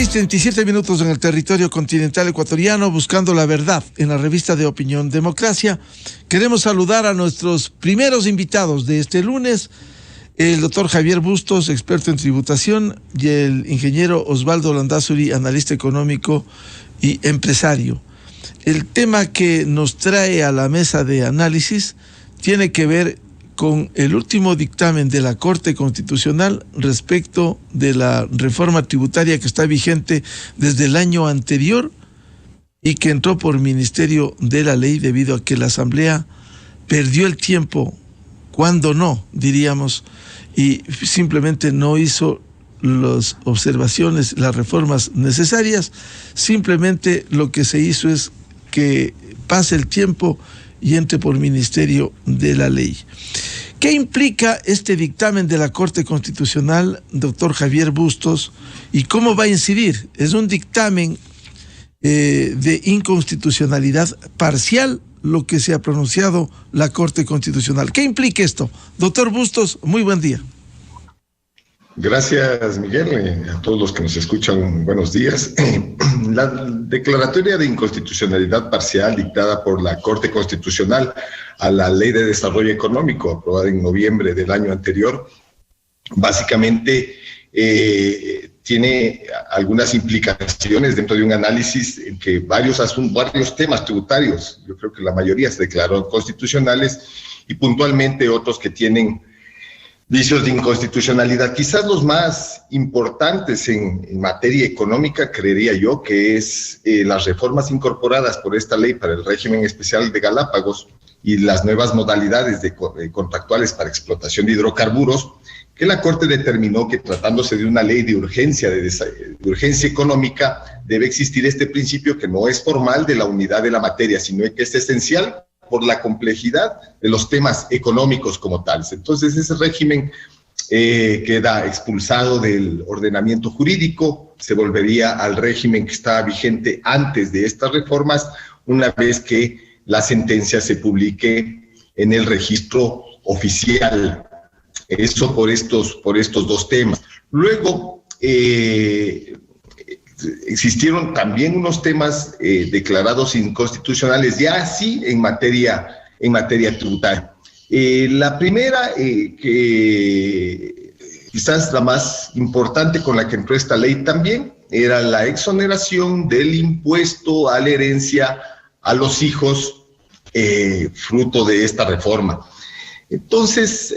6:37 en el territorio continental ecuatoriano, buscando la verdad en la revista de opinión Democracia. Queremos saludar a nuestros primeros invitados de este lunes, el doctor Javier Bustos, experto en tributación, y el ingeniero Osvaldo Landázuri, analista económico y empresario. El tema que nos trae a la mesa de análisis tiene que ver con el último dictamen de la Corte Constitucional respecto de la reforma tributaria que está vigente desde el año anterior y que entró por Ministerio de la Ley debido a que la Asamblea perdió el tiempo, cuando no, diríamos, y simplemente no hizo las observaciones, las reformas necesarias. Simplemente lo que se hizo es que pase el tiempo y entre por Ministerio de la Ley. ¿Qué implica este dictamen de la Corte Constitucional, doctor Javier Bustos, y cómo va a incidir? Es un dictamen de inconstitucionalidad parcial lo que se ha pronunciado la Corte Constitucional. ¿Qué implica esto? Doctor Bustos, muy buen día. Gracias, Miguel. A todos los que nos escuchan, buenos días. La declaratoria de inconstitucionalidad parcial dictada por la Corte Constitucional a la Ley de Desarrollo Económico, aprobada en noviembre del año anterior, básicamente tiene algunas implicaciones dentro de un análisis en que varios temas tributarios, yo creo que la mayoría se declararon constitucionales, y puntualmente otros que tienen vicios de inconstitucionalidad. Quizás los más importantes en materia económica, creería yo, que es las reformas incorporadas por esta ley para el régimen especial de Galápagos y las nuevas modalidades contractuales para explotación de hidrocarburos, que la Corte determinó que, tratándose de una ley de urgencia económica, debe existir este principio que no es formal de la unidad de la materia, sino que es esencial por la complejidad de los temas económicos como tales. Entonces, ese régimen queda expulsado del ordenamiento jurídico, se volvería al régimen que estaba vigente antes de estas reformas, una vez que la sentencia se publique en el registro oficial. Eso por estos dos temas. Luego, existieron también unos temas declarados inconstitucionales ya sí en materia tributaria. La primera, que quizás la más importante con la que entró esta ley también, era la exoneración del impuesto a la herencia a los hijos, fruto de esta reforma. Entonces,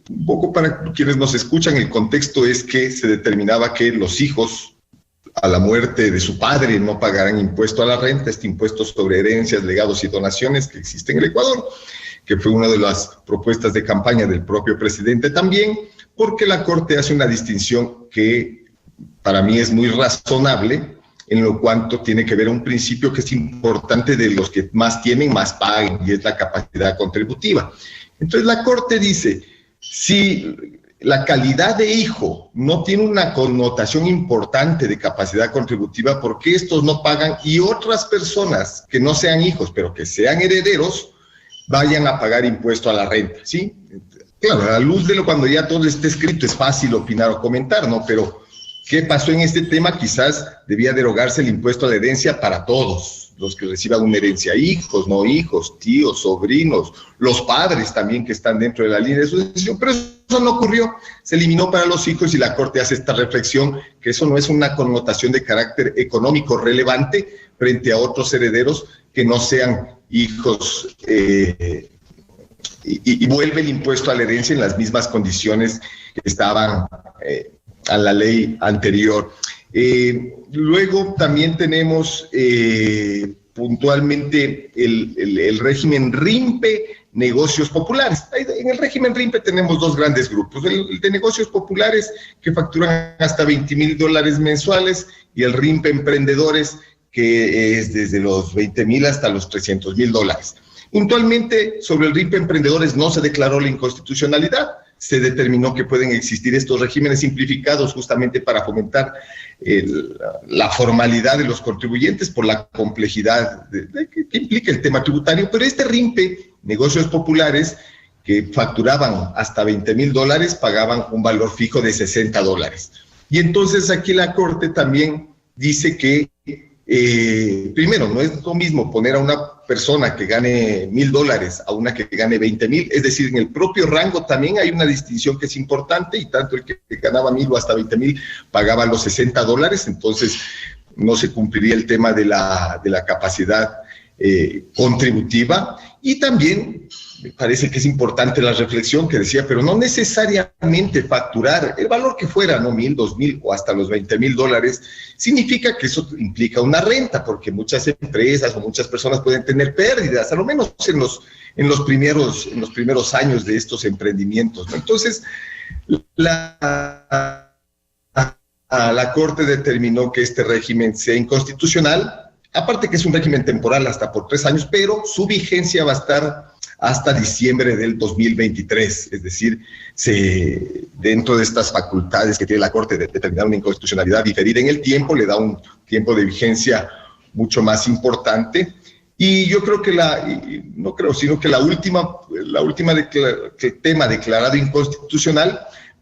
un poco para quienes nos escuchan, el contexto es que se determinaba que los hijos, a la muerte de su padre, no pagarán impuesto a la renta, este impuesto sobre herencias, legados y donaciones que existe en el Ecuador, que fue una de las propuestas de campaña del propio presidente también, porque la Corte hace una distinción que para mí es muy razonable, en lo cuanto tiene que ver un principio que es importante: de los que más tienen, más paguen, y es la capacidad contributiva. Entonces la Corte dice, si la calidad de hijo no tiene una connotación importante de capacidad contributiva, ¿por qué estos no pagan y otras personas que no sean hijos, pero que sean herederos, vayan a pagar impuesto a la renta? ¿Sí? Claro, a la luz de cuando ya todo esté escrito es fácil opinar o comentar, ¿no? Pero ¿qué pasó en este tema? Quizás debía derogarse el impuesto a la herencia para todos los que reciban una herencia, hijos, no hijos, tíos, sobrinos, los padres también que están dentro de la línea de sucesión, pero eso no ocurrió, se eliminó para los hijos, y la Corte hace esta reflexión, que eso no es una connotación de carácter económico relevante frente a otros herederos que no sean hijos, y vuelve el impuesto a la herencia en las mismas condiciones que estaban a la ley anterior. Luego también tenemos puntualmente el régimen RIMPE, negocios populares. En el régimen RIMPE tenemos dos grandes grupos: el de negocios populares, que facturan hasta $20,000 mensuales, y el RIMPE emprendedores, que es desde los $20,000 hasta los $300,000. Puntualmente, sobre el RIMPE emprendedores no se declaró la inconstitucionalidad. Se determinó que pueden existir estos regímenes simplificados justamente para fomentar la formalidad de los contribuyentes por la complejidad que implica el tema tributario. Pero este RIMPE, negocios populares, que facturaban hasta $20,000, pagaban un valor fijo de $60. Y entonces aquí la Corte también dice que, primero, no es lo mismo poner a una persona que gane $1,000 a una que gane 20,000, es decir, en el propio rango también hay una distinción que es importante, y tanto el que ganaba 1,000 o hasta 20,000 pagaba los $60, entonces no se cumpliría el tema de la capacidad contributiva. Y también me parece que es importante la reflexión que decía, pero no necesariamente facturar el valor que fuera, ¿no? 1,000, 2,000 o hasta los $20,000, significa que eso implica una renta, porque muchas empresas o muchas personas pueden tener pérdidas, a lo menos en los primeros años de estos emprendimientos, ¿no? Entonces, la Corte determinó que este régimen sea inconstitucional, aparte que es un régimen temporal hasta por 3 años, pero su vigencia va a estar hasta diciembre del 2023, es decir, dentro de estas facultades que tiene la Corte de determinar una inconstitucionalidad diferida en el tiempo, le da un tiempo de vigencia mucho más importante. Y yo creo que la última tema declarado inconstitucional,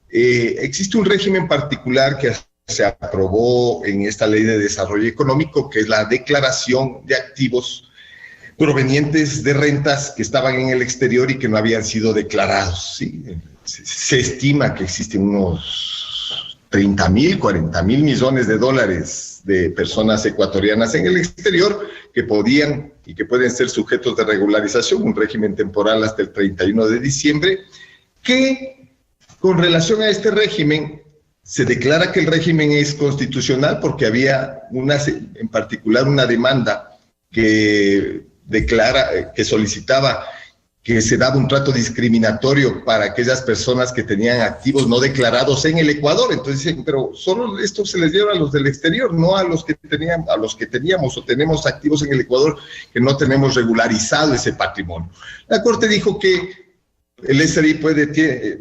existe un régimen particular que se aprobó en esta Ley de Desarrollo Económico, que es la declaración de activos provenientes de rentas que estaban en el exterior y que no habían sido declarados, ¿sí? Se estima que existen unos 30,000, 40,000 millones de dólares de personas ecuatorianas en el exterior que podían y que pueden ser sujetos de regularización, un régimen temporal hasta el 31 de diciembre, que con relación a este régimen se declara que el régimen es constitucional porque había en particular una demanda que solicitaba que se daba un trato discriminatorio para aquellas personas que tenían activos no declarados en el Ecuador. Entonces dicen, pero solo esto se les dio a los del exterior, no a los que teníamos o tenemos activos en el Ecuador que no tenemos regularizado ese patrimonio. La Corte dijo que el SRI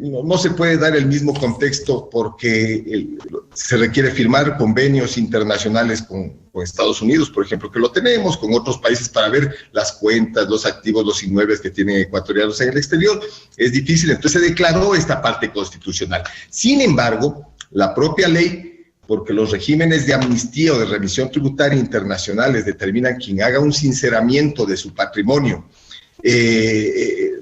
no se puede dar el mismo contexto porque se requiere firmar convenios internacionales con Estados Unidos, por ejemplo, que lo tenemos, con otros países para ver las cuentas, los activos, los inmuebles que tienen ecuatorianos en el exterior. Es difícil, entonces se declaró esta parte constitucional. Sin embargo, la propia ley, porque los regímenes de amnistía o de remisión tributaria internacionales determinan quien haga un sinceramiento de su patrimonio,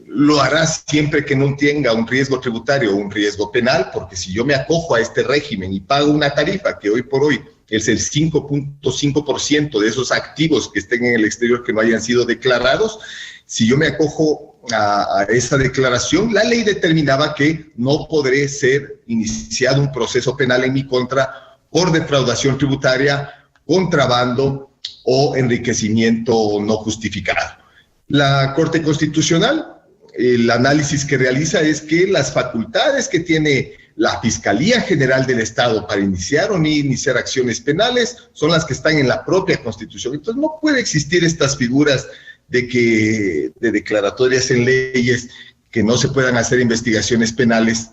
lo hará siempre que no tenga un riesgo tributario o un riesgo penal, porque si yo me acojo a este régimen y pago una tarifa que hoy por hoy es el 5.5% de esos activos que estén en el exterior que no hayan sido declarados, si yo me acojo a esa declaración, la ley determinaba que no podré ser iniciado un proceso penal en mi contra por defraudación tributaria, contrabando o enriquecimiento no justificado. La Corte Constitucional, el análisis que realiza es que las facultades que tiene la Fiscalía General del Estado para iniciar o ni iniciar acciones penales son las que están en la propia Constitución. Entonces no puede existir estas figuras de declaratorias en leyes que no se puedan hacer investigaciones penales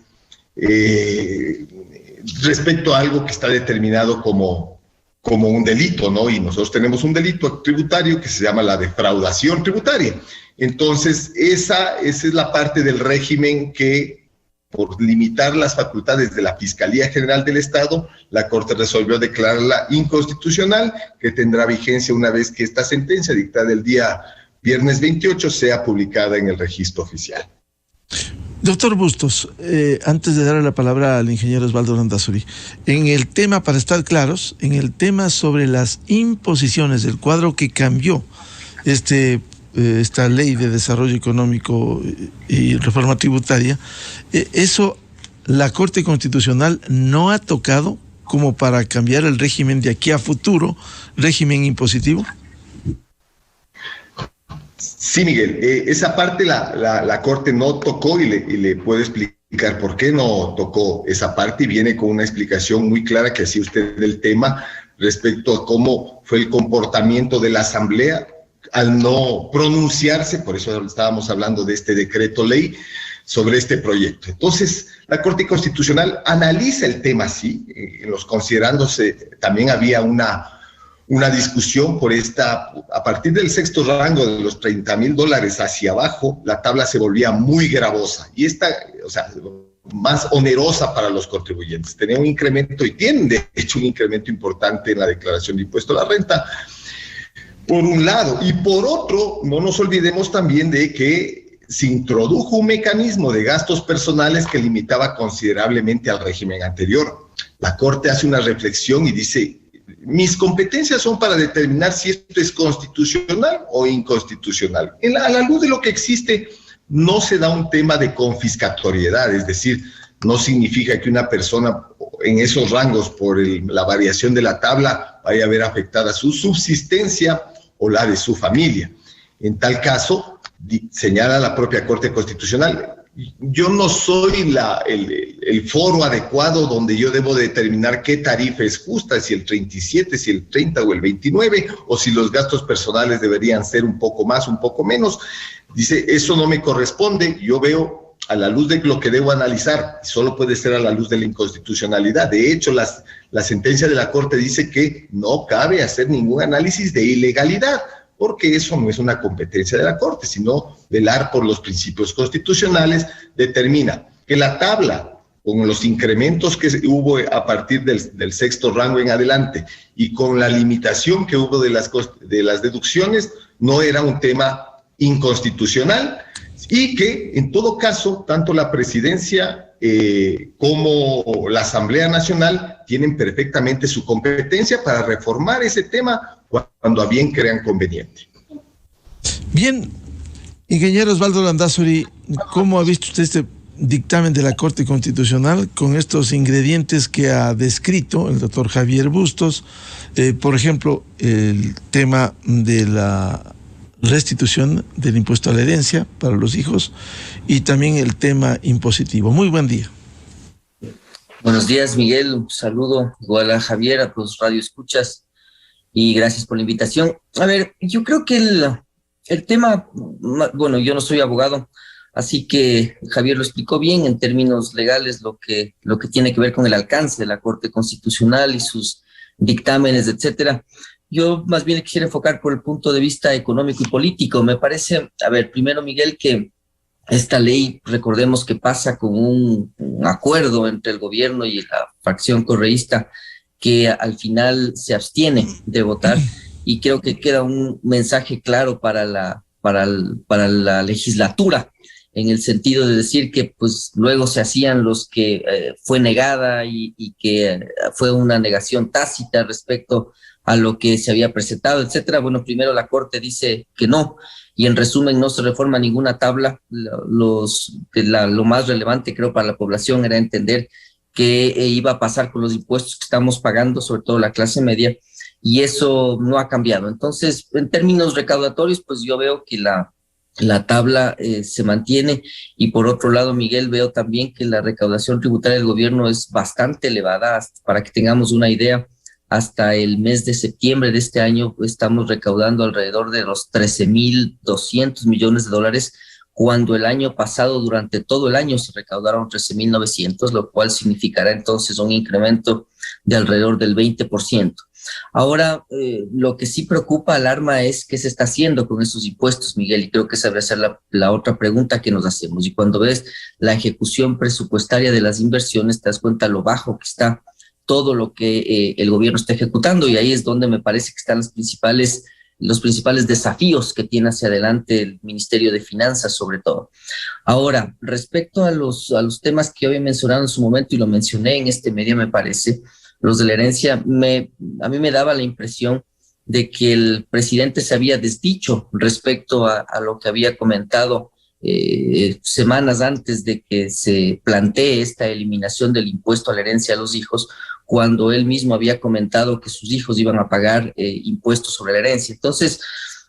respecto a algo que está determinado como un delito, ¿no? Y nosotros tenemos un delito tributario que se llama la defraudación tributaria. Entonces, esa es la parte del régimen que, por limitar las facultades de la Fiscalía General del Estado, la Corte resolvió declararla inconstitucional, que tendrá vigencia una vez que esta sentencia, dictada el día viernes 28, sea publicada en el registro oficial. Doctor Bustos, antes de darle la palabra al ingeniero Osvaldo Landazuri, en el tema, para estar claros, en el tema sobre las imposiciones, el cuadro que cambió esta ley de desarrollo económico y reforma tributaria, eso la Corte Constitucional no ha tocado como para cambiar el régimen de aquí a futuro, régimen impositivo. Sí, Miguel, esa parte la Corte no tocó y le puedo explicar por qué no tocó esa parte, y viene con una explicación muy clara que hacía usted del tema respecto a cómo fue el comportamiento de la Asamblea al no pronunciarse, por eso estábamos hablando de este decreto ley sobre este proyecto. Entonces, la Corte Constitucional analiza el tema así, en los considerándose, también había una discusión por a partir del sexto rango de los $30,000 hacia abajo, la tabla se volvía muy gravosa. Y más onerosa para los contribuyentes. Tenía un incremento y tienen de hecho un incremento importante en la declaración de impuesto a la renta, por un lado. Y por otro, no nos olvidemos también de que se introdujo un mecanismo de gastos personales que limitaba considerablemente al régimen anterior. La Corte hace una reflexión y dice: mis competencias son para determinar si esto es constitucional o inconstitucional. A la luz de lo que existe, no se da un tema de confiscatoriedad, es decir, no significa que una persona en esos rangos, por la variación de la tabla, vaya a ver afectada su subsistencia o la de su familia. En tal caso, señala la propia Corte Constitucional, yo no soy el foro adecuado donde yo debo determinar qué tarifa es justa, si el 37, si el 30 o el 29, o si los gastos personales deberían ser un poco más, un poco menos. Dice, eso no me corresponde, yo veo a la luz de lo que debo analizar, y solo puede ser a la luz de la inconstitucionalidad. De hecho, la sentencia de la Corte dice que no cabe hacer ningún análisis de ilegalidad, porque eso no es una competencia de la Corte, sino velar por los principios constitucionales. Determina que la tabla, con los incrementos que hubo a partir del sexto rango en adelante y con la limitación que hubo de las deducciones, no era un tema inconstitucional, y que en todo caso tanto la presidencia como la Asamblea Nacional tienen perfectamente su competencia para reformar ese tema cuando a bien crean conveniente. Bien, ingeniero Osvaldo Landázuri, ¿cómo ha visto usted este dictamen de la Corte Constitucional con estos ingredientes que ha descrito el doctor Javier Bustos? Por ejemplo, el tema de la restitución del impuesto a la herencia para los hijos y también el tema impositivo. Muy buen día. Buenos días, Miguel. Un saludo igual a Javier, a tus radioescuchas, y gracias por la invitación. A ver, yo creo que el tema, bueno, yo no soy abogado, así que Javier lo explicó bien en términos legales lo que tiene que ver con el alcance de la Corte Constitucional y sus dictámenes, etcétera. Yo más bien quisiera enfocar por el punto de vista económico y político. Me parece, a ver, primero, Miguel, que esta ley, recordemos que pasa con un acuerdo entre el gobierno y la facción correísta, que al final se abstiene de votar, y creo que queda un mensaje claro para la legislatura, en el sentido de decir que pues luego se hacían los que fue negada y que fue una negación tácita respecto a lo que se había presentado, etcétera. Bueno, primero la Corte dice que no, y en resumen no se reforma ninguna tabla. Lo más relevante, creo, para la población era entender qué iba a pasar con los impuestos que estamos pagando, sobre todo la clase media, y eso no ha cambiado. Entonces, en términos recaudatorios, pues yo veo que la tabla se mantiene, y por otro lado, Miguel, veo también que la recaudación tributaria del gobierno es bastante elevada. Para que tengamos una idea, hasta el mes de septiembre de este año estamos recaudando alrededor de los 13.200 millones de dólares, cuando el año pasado, durante todo el año, se recaudaron 13.900, lo cual significará entonces un incremento de alrededor del 20%. Ahora, lo que sí preocupa, alarma, es qué se está haciendo con esos impuestos, Miguel, y creo que esa debe ser la otra pregunta que nos hacemos. Y cuando ves la ejecución presupuestaria de las inversiones, te das cuenta lo bajo que está todo lo que el gobierno está ejecutando, y ahí es donde me parece que están los principales desafíos que tiene hacia adelante el Ministerio de Finanzas, sobre todo. Ahora, respecto a los temas que hoy he mencionado en su momento, y lo mencioné en este medio, me parece, los de la herencia, a mí me daba la impresión de que el presidente se había desdicho respecto a lo que había comentado semanas antes de que se plantee esta eliminación del impuesto a la herencia a los hijos, cuando él mismo había comentado que sus hijos iban a pagar impuestos sobre la herencia. Entonces,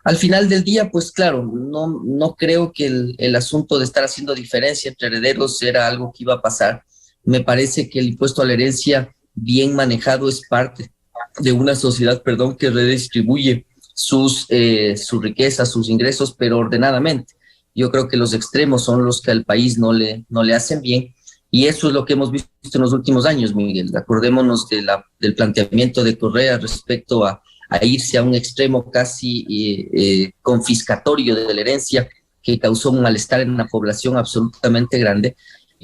al final del día, pues claro, no creo que el asunto de estar haciendo diferencia entre herederos era algo que iba a pasar. Me parece que el impuesto a la herencia, bien manejado, es parte de una sociedad, que redistribuye sus riquezas, sus ingresos, pero ordenadamente. Yo creo que los extremos son los que al país no le hacen bien, y eso es lo que hemos visto en los últimos años, Miguel. Acordémonos del planteamiento de Correa respecto a irse a un extremo casi confiscatorio de la herencia, que causó un malestar en una población absolutamente grande.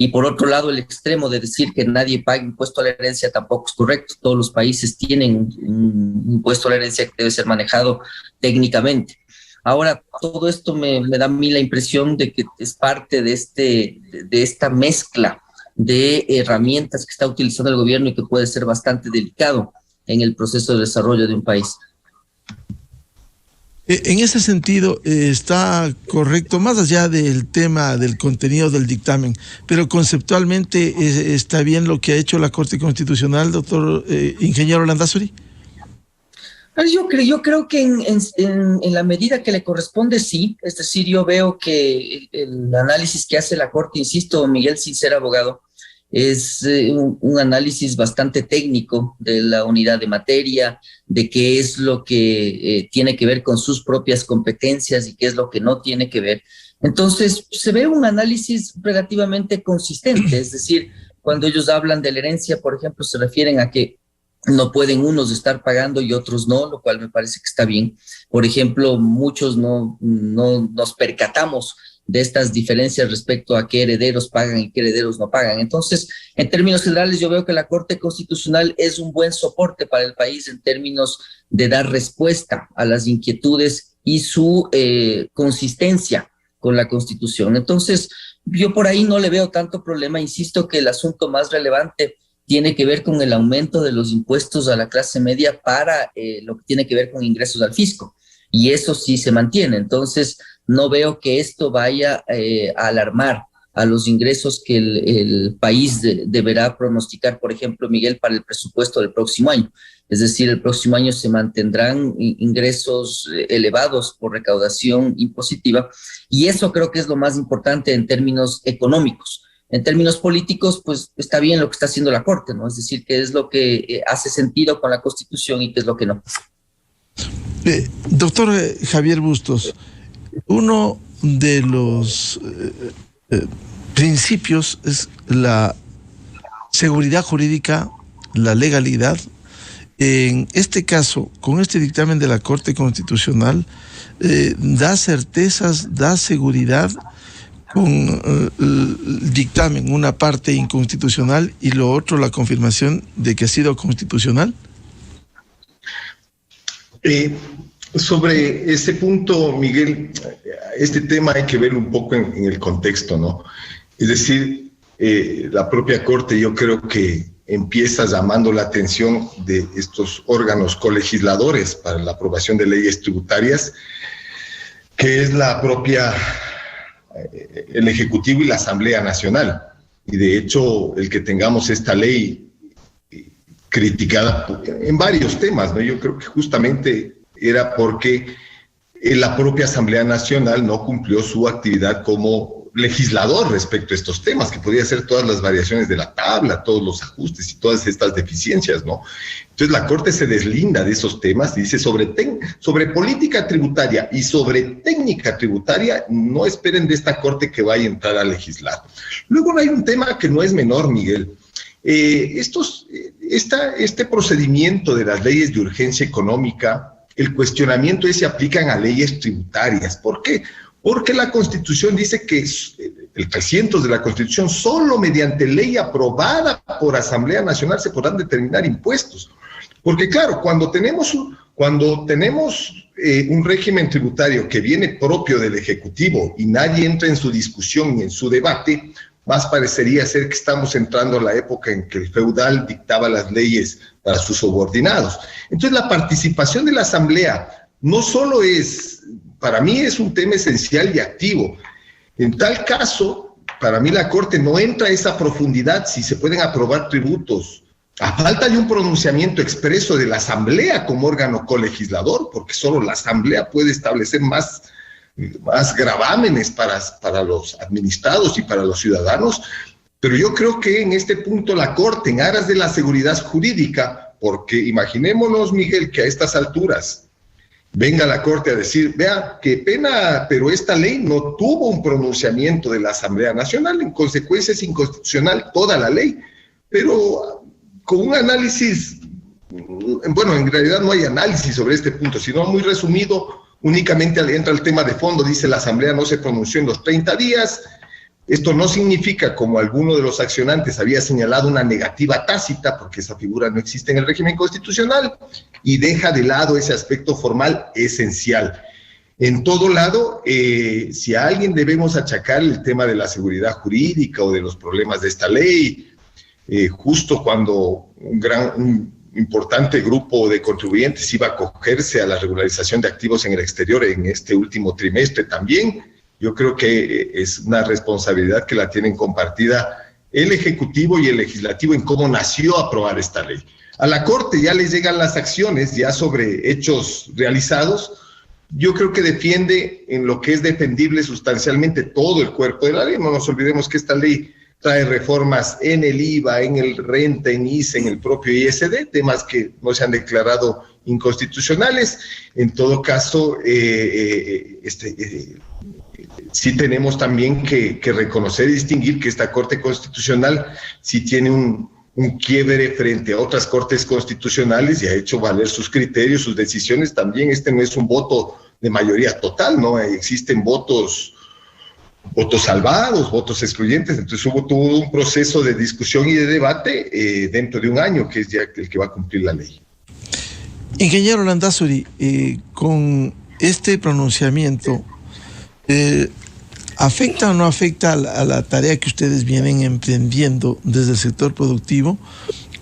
Y por otro lado, el extremo de decir que nadie paga impuesto a la herencia tampoco es correcto. Todos los países tienen un impuesto a la herencia que debe ser manejado técnicamente. Ahora, todo esto me da a mí la impresión de que es parte de esta mezcla de herramientas que está utilizando el gobierno y que puede ser bastante delicado en el proceso de desarrollo de un país. En ese sentido, está correcto, más allá del tema del contenido del dictamen, pero conceptualmente está bien lo que ha hecho la Corte Constitucional, doctor ingeniero Landázuri. Yo creo que en la medida que le corresponde, sí. Es decir, yo veo que el análisis que hace la Corte, insisto, Miguel, sin ser abogado, es un análisis bastante técnico de la unidad de materia, de qué es lo que tiene que ver con sus propias competencias y qué es lo que no tiene que ver. Entonces, se ve un análisis relativamente consistente. Es decir, cuando ellos hablan de la herencia, por ejemplo, se refieren a que no pueden unos estar pagando y otros no, lo cual me parece que está bien. Por ejemplo, muchos no nos percatamos de estas diferencias respecto a qué herederos pagan y qué herederos no pagan. Entonces, en términos generales, yo veo que la Corte Constitucional es un buen soporte para el país en términos de dar respuesta a las inquietudes y su consistencia con la Constitución. Entonces, yo por ahí no le veo tanto problema. Insisto que el asunto más relevante tiene que ver con el aumento de los impuestos a la clase media para lo que tiene que ver con ingresos al fisco. Y eso sí se mantiene. Entonces, no veo que esto vaya a alarmar a los ingresos que el país deberá pronosticar, por ejemplo, Miguel, para el presupuesto del próximo año. Es decir, el próximo año se mantendrán ingresos elevados por recaudación impositiva, y eso creo que es lo más importante en términos económicos. En términos políticos, pues está bien lo que está haciendo la Corte, ¿no? Es decir, qué es lo que hace sentido con la Constitución y qué es lo que no. Doctor Javier Bustos, uno de los principios es la seguridad jurídica, la legalidad. En este caso, con este dictamen de la Corte Constitucional, da certezas, da seguridad. Con el dictamen, una parte inconstitucional y lo otro, la confirmación de que ha sido constitucional. Sobre ese punto, Miguel, este tema hay que verlo un poco en el contexto, ¿no? Es decir, la propia Corte, yo creo que empieza llamando la atención de estos órganos colegisladores para la aprobación de leyes tributarias, que es la propia el Ejecutivo y la Asamblea Nacional. Y de hecho, el que tengamos esta ley criticada en varios temas, ¿no? Yo creo que justamente era porque la propia Asamblea Nacional no cumplió su actividad como legislador respecto a estos temas, que podía hacer todas las variaciones de la tabla, todos los ajustes y todas estas deficiencias, ¿no? Entonces la Corte se deslinda de esos temas y dice sobre política tributaria y sobre técnica tributaria, no esperen de esta Corte que vaya a entrar a legislar. Luego hay un tema que no es menor, Miguel. Este procedimiento de las leyes de urgencia económica, el cuestionamiento es si aplican a leyes tributarias. ¿Por qué? Porque la Constitución dice que el 300 de la Constitución, solo mediante ley aprobada por Asamblea Nacional se podrán determinar impuestos. Porque claro, cuando tenemos un régimen tributario que viene propio del Ejecutivo y nadie entra en su discusión y en su debate, más parecería ser que estamos entrando a la época en que el feudal dictaba las leyes para sus subordinados. Entonces la participación de la Asamblea no solo es, para mí es un tema esencial y activo. En tal caso, para mí la Corte no entra a esa profundidad si se pueden aprobar tributos, a falta de un pronunciamiento expreso de la Asamblea como órgano colegislador, porque solo la Asamblea puede establecer más gravámenes para los administrados y para los ciudadanos. Pero yo creo que en este punto la Corte, en aras de la seguridad jurídica, porque imaginémonos, Miguel, que a estas alturas venga la Corte a decir, vea, qué pena, pero esta ley no tuvo un pronunciamiento de la Asamblea Nacional, en consecuencia es inconstitucional toda la ley, pero con un análisis, bueno, en realidad no hay análisis sobre este punto, sino muy resumido, únicamente entra el tema de fondo, dice la Asamblea no se pronunció en los 30 días, Esto no significa, como alguno de los accionantes había señalado, una negativa tácita, porque esa figura no existe en el régimen constitucional, y deja de lado ese aspecto formal esencial. En todo lado, si a alguien debemos achacar el tema de la seguridad jurídica o de los problemas de esta ley, justo cuando un importante grupo de contribuyentes iba a acogerse a la regularización de activos en el exterior en este último trimestre también, yo creo que es una responsabilidad que la tienen compartida el Ejecutivo y el Legislativo en cómo nació aprobar esta ley. A la Corte ya les llegan las acciones ya sobre hechos realizados. Yo creo que defiende en lo que es defendible sustancialmente todo el cuerpo de la ley. No nos olvidemos que esta ley trae reformas en el IVA, en el renta, en ISE, en el propio ISD, temas que no se han declarado inconstitucionales. En todo caso, sí tenemos también que reconocer y distinguir que esta Corte Constitucional sí tiene un quiebre frente a otras cortes constitucionales y ha hecho valer sus criterios, sus decisiones. También este no es un voto de mayoría total, ¿no? Existen votos salvados, votos excluyentes. Entonces hubo todo un proceso de discusión y de debate dentro de un año, que es ya el que va a cumplir la ley. Ingeniero Landázuri, con este pronunciamiento, ¿afecta o no afecta a la tarea que ustedes vienen emprendiendo desde el sector productivo,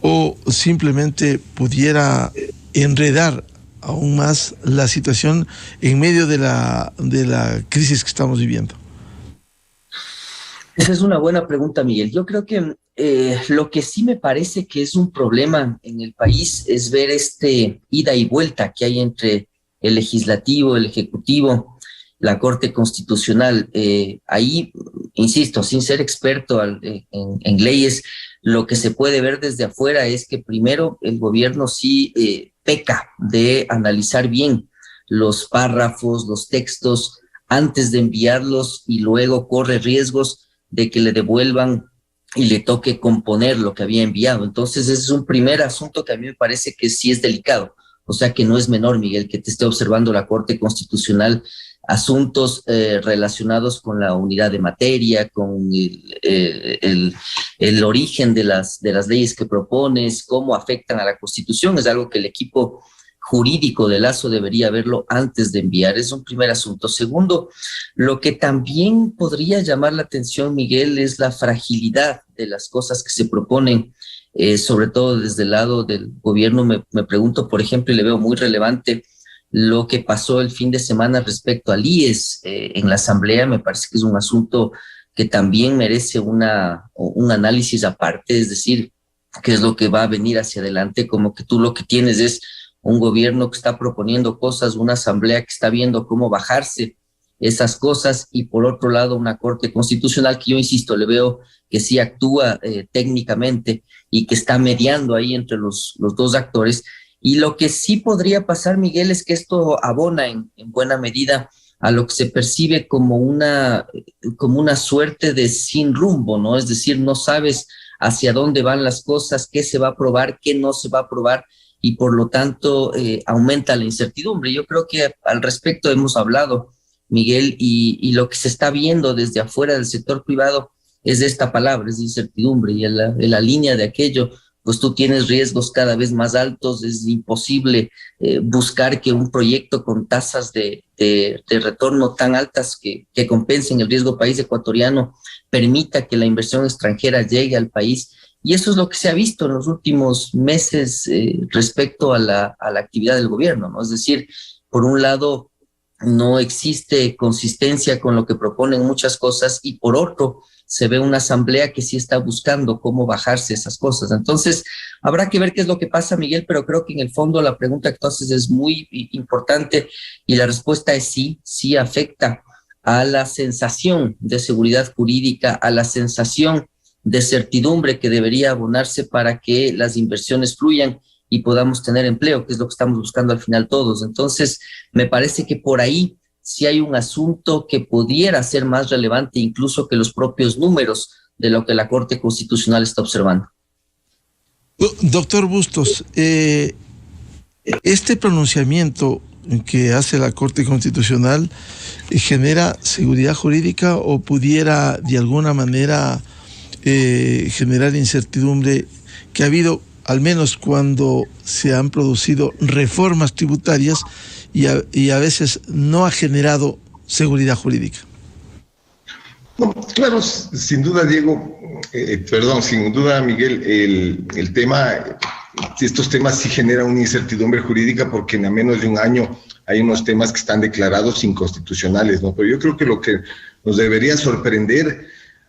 o simplemente pudiera enredar aún más la situación en medio de la crisis que estamos viviendo? Esa es una buena pregunta, Miguel. Yo creo que lo que sí me parece que es un problema en el país es ver este ida y vuelta que hay entre el legislativo, el ejecutivo, la Corte Constitucional. Ahí, insisto, sin ser experto en leyes, lo que se puede ver desde afuera es que primero el gobierno sí peca de analizar bien los párrafos, los textos, antes de enviarlos, y luego corre riesgos de que le devuelvan y le toque componer lo que había enviado. Entonces ese es un primer asunto que a mí me parece que sí es delicado. O sea que no es menor, Miguel, que te esté observando la Corte Constitucional asuntos relacionados con la unidad de materia, con el origen de las leyes que propones, cómo afectan a la Constitución. Es algo que el equipo jurídico de Lazo debería verlo antes de enviar. Es un primer asunto. Segundo, lo que también podría llamar la atención, Miguel, es la fragilidad de las cosas que se proponen, sobre todo desde el lado del gobierno. Me pregunto, por ejemplo, y le veo muy relevante lo que pasó el fin de semana respecto al IES en la Asamblea. Me parece que es un asunto que también merece un análisis aparte, es decir, qué es lo que va a venir hacia adelante. Como que tú lo que tienes es un gobierno que está proponiendo cosas, una asamblea que está viendo cómo bajarse esas cosas, y por otro lado una Corte Constitucional que yo insisto, le veo que sí actúa técnicamente y que está mediando ahí entre los dos actores. Y lo que sí podría pasar, Miguel, es que esto abona en buena medida a lo que se percibe como una suerte de sin rumbo, ¿no? Es decir, no sabes hacia dónde van las cosas, qué se va a aprobar, qué no se va a aprobar, y por lo tanto aumenta la incertidumbre. Yo creo que al respecto hemos hablado, Miguel, y lo que se está viendo desde afuera del sector privado es esta palabra, es incertidumbre, y en la línea de aquello, pues tú tienes riesgos cada vez más altos. Es imposible buscar que un proyecto con tasas de retorno tan altas que compensen el riesgo país ecuatoriano permita que la inversión extranjera llegue al país. Y eso es lo que se ha visto en los últimos meses respecto a la actividad del gobierno, ¿no? Es decir, por un lado, no existe consistencia con lo que proponen muchas cosas, y por otro, se ve una asamblea que sí está buscando cómo bajarse esas cosas. Entonces, habrá que ver qué es lo que pasa, Miguel, pero creo que en el fondo la pregunta que tú haces es muy importante, y la respuesta es sí, sí afecta a la sensación de seguridad jurídica, a la sensación de certidumbre que debería abonarse para que las inversiones fluyan y podamos tener empleo, que es lo que estamos buscando al final todos. Entonces, me parece que por ahí sí hay un asunto que pudiera ser más relevante incluso que los propios números de lo que la Corte Constitucional está observando. Doctor Bustos, este pronunciamiento que hace la Corte Constitucional genera seguridad jurídica o pudiera de alguna manera generar incertidumbre que ha habido, al menos cuando se han producido reformas tributarias y a veces no ha generado seguridad jurídica? No, claro, sin duda, Diego, sin duda, Miguel, el tema, estos temas sí generan una incertidumbre jurídica porque en menos de un año hay unos temas que están declarados inconstitucionales, ¿no? Pero yo creo que lo que nos debería sorprender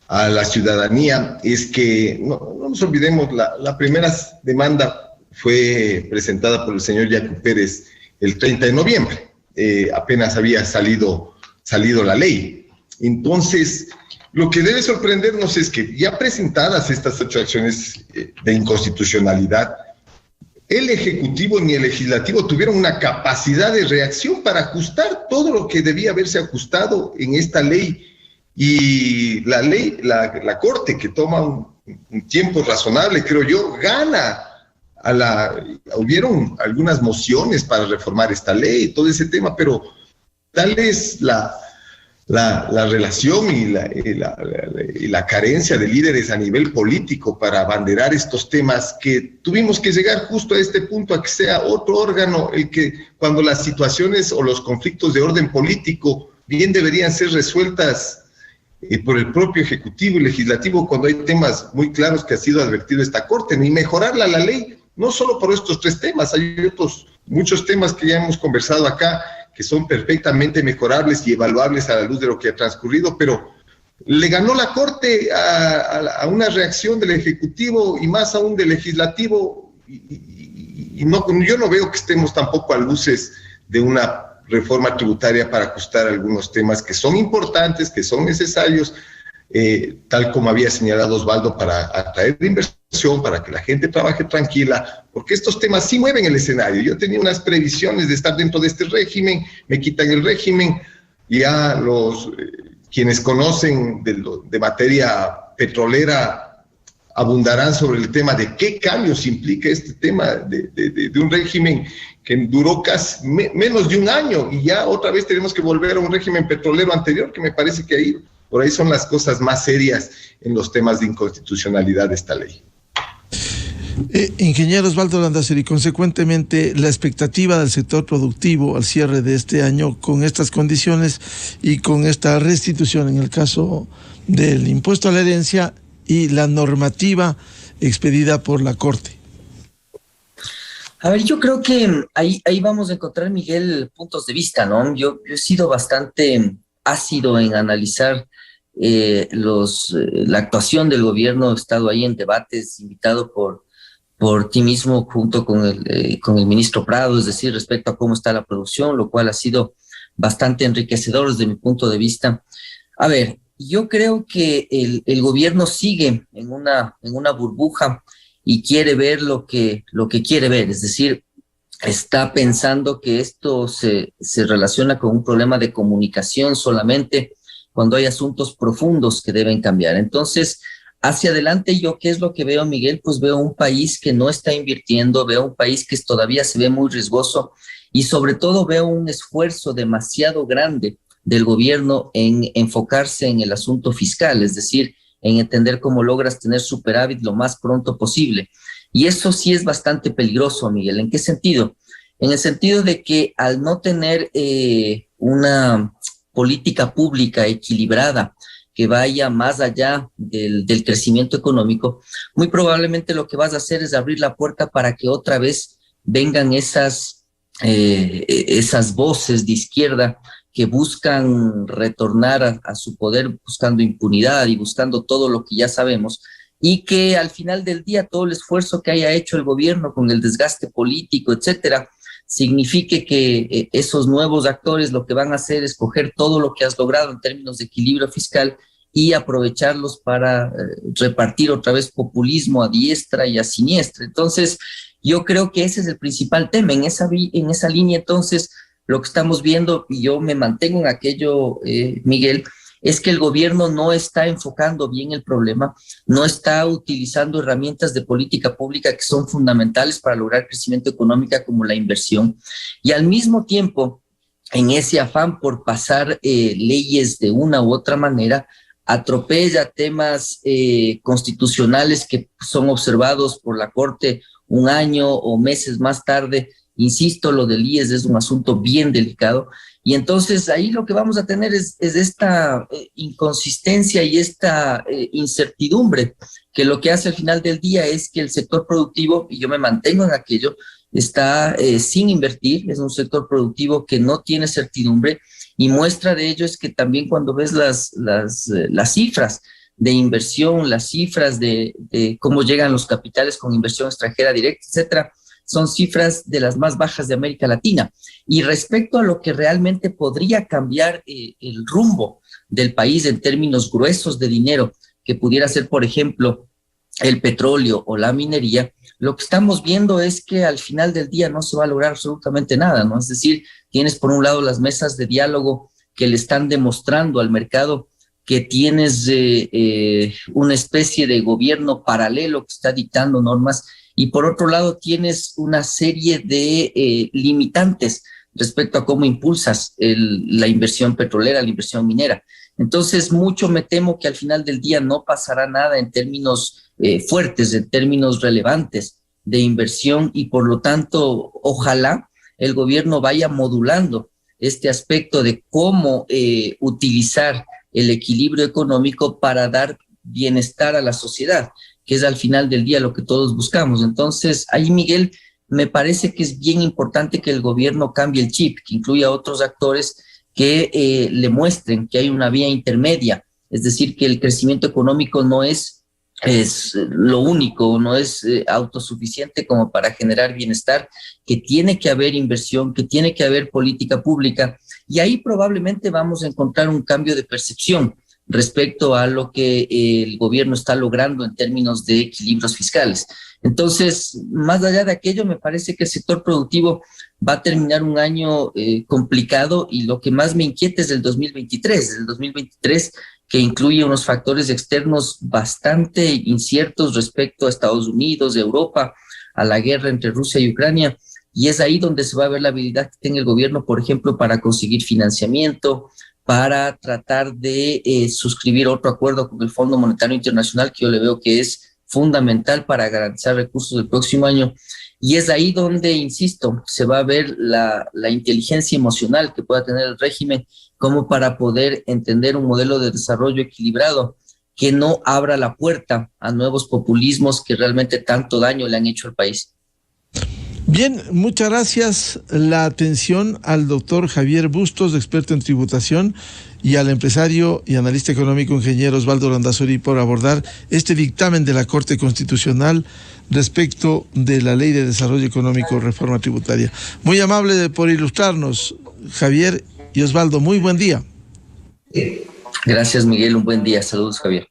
a la ciudadanía es que, no nos olvidemos, la primera demanda fue presentada por el señor Yacu Pérez el 30 de noviembre, apenas había salido la ley. Entonces, lo que debe sorprendernos es que ya presentadas estas 8 acciones de inconstitucionalidad, el Ejecutivo ni el Legislativo tuvieron una capacidad de reacción para ajustar todo lo que debía haberse ajustado en esta ley. Y la ley, la Corte, que toma un tiempo razonable, creo yo, gana hubieron algunas mociones para reformar esta ley, todo ese tema, pero tal es la relación y la carencia de líderes a nivel político para abanderar estos temas que tuvimos que llegar justo a este punto, a que sea otro órgano el que, cuando las situaciones o los conflictos de orden político bien deberían ser resueltas por el propio Ejecutivo y Legislativo, cuando hay temas muy claros que ha sido advertido esta Corte, ni mejorarla la ley, no solo por estos 3 temas, hay muchos temas que ya hemos conversado acá, que son perfectamente mejorables y evaluables a la luz de lo que ha transcurrido, pero le ganó la Corte a una reacción del Ejecutivo y más aún del Legislativo, y yo no veo que estemos tampoco a luces de una reforma tributaria para ajustar algunos temas que son importantes, que son necesarios, tal como había señalado Osvaldo, para atraer inversión, para que la gente trabaje tranquila, porque estos temas sí mueven el escenario. Yo tenía unas previsiones de estar dentro de este régimen, me quitan el régimen, y ya quienes conocen de materia petrolera abundarán sobre el tema de qué cambios implica este tema de un régimen que duró casi menos de un año, y ya otra vez tenemos que volver a un régimen petrolero anterior, que me parece que por ahí son las cosas más serias en los temas de inconstitucionalidad de esta ley. Ingeniero Osvaldo Landazuri, consecuentemente la expectativa del sector productivo al cierre de este año con estas condiciones y con esta restitución en el caso del impuesto a la herencia y la normativa expedida por la Corte. A ver, yo creo que ahí vamos a encontrar, Miguel, puntos de vista, ¿no? Yo he sido bastante ácido en analizar la actuación del gobierno. He estado ahí en debates, invitado por ti mismo junto con el ministro Prado, es decir, respecto a cómo está la producción, lo cual ha sido bastante enriquecedor desde mi punto de vista. A ver, yo creo que el gobierno sigue en una burbuja y quiere ver lo que quiere ver, es decir, está pensando que esto se relaciona con un problema de comunicación solamente cuando hay asuntos profundos que deben cambiar. Entonces, hacia adelante, ¿yo qué es lo que veo, Miguel? Pues veo un país que no está invirtiendo, veo un país que todavía se ve muy riesgoso y sobre todo veo un esfuerzo demasiado grande del gobierno en enfocarse en el asunto fiscal, es decir, en entender cómo logras tener superávit lo más pronto posible. Y eso sí es bastante peligroso, Miguel. ¿En qué sentido? En el sentido de que al no tener una política pública equilibrada que vaya más allá del crecimiento económico, muy probablemente lo que vas a hacer es abrir la puerta para que otra vez vengan esas voces de izquierda que buscan retornar a su poder buscando impunidad y buscando todo lo que ya sabemos, y que al final del día todo el esfuerzo que haya hecho el gobierno con el desgaste político, etcétera, signifique que esos nuevos actores lo que van a hacer es coger todo lo que has logrado en términos de equilibrio fiscal y aprovecharlos para repartir otra vez populismo a diestra y a siniestra. Entonces, yo creo que ese es el principal tema. En esa línea, entonces, lo que estamos viendo, y yo me mantengo en aquello, Miguel, es que el gobierno no está enfocando bien el problema, no está utilizando herramientas de política pública que son fundamentales para lograr crecimiento económico como la inversión, y al mismo tiempo, en ese afán por pasar leyes de una u otra manera, atropella temas constitucionales que son observados por la Corte un año o meses más tarde. Insisto, lo del IES es un asunto bien delicado, y entonces ahí lo que vamos a tener es esta inconsistencia y esta incertidumbre, que lo que hace al final del día es que el sector productivo, y yo me mantengo en aquello, está sin invertir, es un sector productivo que no tiene certidumbre, y muestra de ello es que también cuando ves las cifras de inversión, las cifras de cómo llegan los capitales con inversión extranjera directa, etcétera, son cifras de las más bajas de América Latina. Y respecto a lo que realmente podría cambiar el rumbo del país en términos gruesos de dinero, que pudiera ser, por ejemplo, el petróleo o la minería, lo que estamos viendo es que al final del día no se va a lograr absolutamente nada, ¿no? Es decir, tienes por un lado las mesas de diálogo que le están demostrando al mercado que tienes una especie de gobierno paralelo que está dictando normas, y por otro lado tienes una serie de limitantes respecto a cómo impulsas la inversión petrolera, la inversión minera. Entonces, mucho me temo que al final del día no pasará nada en términos fuertes, en términos relevantes de inversión, y por lo tanto, ojalá el gobierno vaya modulando este aspecto de cómo utilizar el equilibrio económico para dar bienestar a la sociedad, que es al final del día lo que todos buscamos. Entonces, ahí, Miguel, me parece que es bien importante que el gobierno cambie el chip, que incluya a otros actores que le muestren que hay una vía intermedia, es decir, que el crecimiento económico no es lo único, no es autosuficiente como para generar bienestar, que tiene que haber inversión, que tiene que haber política pública, y ahí probablemente vamos a encontrar un cambio de percepción respecto a lo que el gobierno está logrando en términos de equilibrios fiscales. Entonces, más allá de aquello, me parece que el sector productivo va a terminar un año complicado, y lo que más me inquieta es el 2023, que incluye unos factores externos bastante inciertos respecto a Estados Unidos, Europa, a la guerra entre Rusia y Ucrania, y es ahí donde se va a ver la habilidad que tiene el gobierno, por ejemplo, para conseguir financiamiento, para tratar de suscribir otro acuerdo con el Fondo Monetario Internacional, que yo le veo que es fundamental para garantizar recursos del próximo año. Y es ahí donde, insisto, se va a ver la inteligencia emocional que pueda tener el régimen como para poder entender un modelo de desarrollo equilibrado que no abra la puerta a nuevos populismos que realmente tanto daño le han hecho al país. Bien, muchas gracias. La atención al doctor Javier Bustos, experto en tributación, y al empresario y analista económico ingeniero Osvaldo Landazuri por abordar este dictamen de la Corte Constitucional respecto de la Ley de Desarrollo Económico, Reforma Tributaria. Muy amable por ilustrarnos, Javier y Osvaldo. Muy buen día. Gracias, Miguel. Un buen día. Saludos, Javier.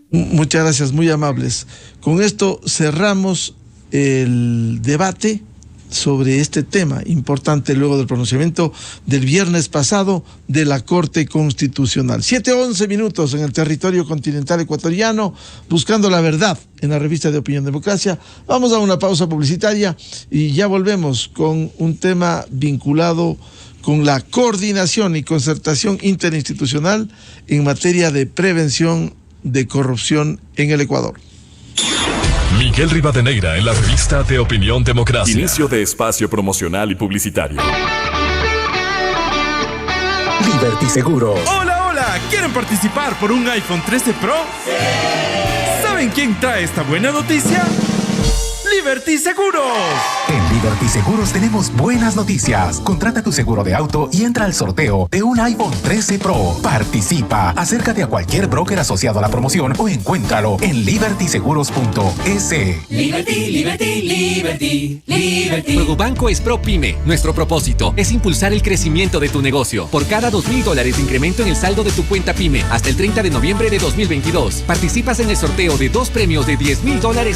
Muchas gracias, muy amables. Con esto cerramos el debate sobre este tema importante luego del pronunciamiento del viernes pasado de la Corte Constitucional. 7:11 en el territorio continental ecuatoriano, buscando la verdad en la revista de Opinión Democracia. Vamos a una pausa publicitaria y ya volvemos con un tema vinculado con la coordinación y concertación interinstitucional en materia de prevención de corrupción en el Ecuador. Miguel Rivadeneira en la revista de Opinión Democracia. Inicio de espacio promocional y publicitario. Liberty Seguros. Hola, ¿quieren participar por un iPhone 13 Pro? ¡Sí! ¿Saben quién trae esta buena noticia? Liberty Seguros. En Liberty Seguros tenemos buenas noticias. Contrata tu seguro de auto y entra al sorteo de un iPhone 13 Pro. Participa. Acércate a cualquier broker asociado a la promoción o encuéntralo en libertyseguros.es. Liberty. Juego Banco es ProPyme. Nuestro propósito es impulsar el crecimiento de tu negocio. Por cada $2,000 de incremento en el saldo de tu cuenta PYME hasta el 30 de noviembre de 2022, participas en el sorteo de 2 premios de $10,000